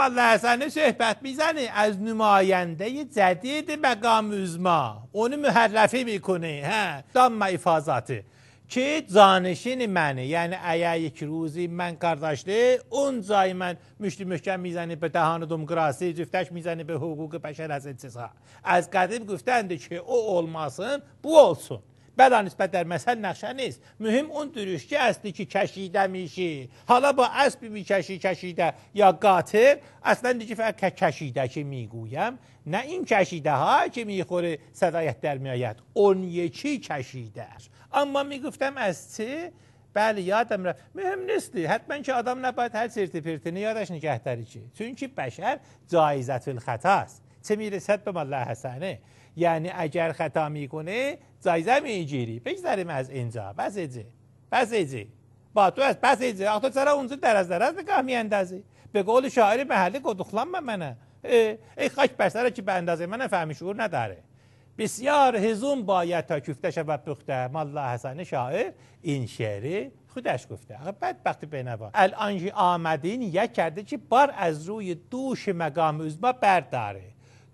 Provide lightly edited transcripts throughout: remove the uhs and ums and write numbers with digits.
ملا حسن صحبت میزنه از نماینده جدید مقام عظما، اونو معرفی میکنه دام افاضاته که جانشین منه. یعنی اگر یک روزی من کار داشته اون جای من مشتی محکم میزنه به دهان دموکراسی، جفتش میزنه به حقوق بشر از انتزاع. از قدیم گفتند که او olmasın bu olsun. بلا نسبت در مثل نقشه نیست، مهم اون درشتی هستی که کشیده میشی. حالا با اسبی میکشی کشیده یا قاطر، اصلا دیگه فقط کشیده که میگویم، نه این کشیده ها که میخوره صدایت در میآید، اون یکی کشیده است. اما میگفتم از چه؟ بله یادم رفت، مهم نیستی، حتما که آدم نباید هر سرت پرتنه یادش نگهداری چه، چون که بشر جایزت الخطا است. چه میرسد به ملا حسنه، یعنی اگر خطا میکنه جایزه میگیری. بگذاریم از اینجا، بس ایجه با تو از بس ایجه. آخه تو سرا اونجا در از نگاه میاندازی. به قول شاعر محلی گدخلان منه، ای خاک بر سر که به اندازه من فهم شعور نداره. بسیار هزون باید تا کفته شود پخته. ملا حسن شاعر این شعری خودش گفته. بدبخت بینوا الان آمدین یک کرده که بار از روی دوش مقام عظما برداره.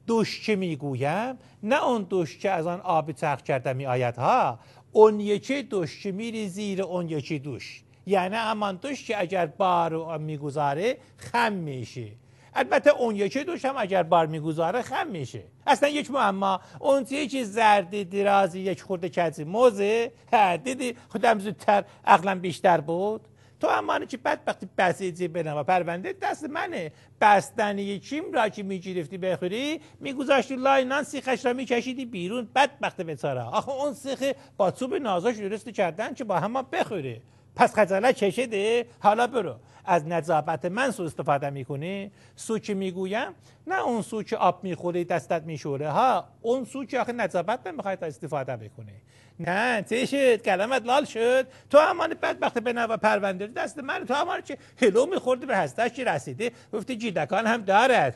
دوش که میگویم نه اون دوش که از آن آب چرخ کرده می آید ها، اون یکی دوش که میری زیر اون یکی دوش، یعنی همان دوش که اگر بار میگذاره خم میشه. البته اون یکی دوش هم اگر بار میگذاره خم میشه. اصلا یک معما اون چیزی زردی درازی یک خورده کسی موزه دیدی خودم زودتر عقلم بیشتر بود. تو امانه که بدبختی بسیجی بنام پرونده دست منه. بستنی یکیم را که میگرفتی بخوری میگذاشتی لاینان سیخش را میکشیدی بیرون. بدبخت بیچاره، آخه اون سیخ با چوب نازاش درست کردن که با هم بخوره. پس خجالت کشیده. حالا برو از نظافت من سو استفاده میکنی. سو که میگویم نه اون سو که آب میخوری دستت میشوره ها، اون سو که آخه نظافت نمیخواد استفاده بکنی. نه چه شد کلمت لال شد. تو همان بدبخت به نوع پرونده دست من، تو همان که هلو میخوردی به هستش که رسیده گفتی جیدکان هم دارد.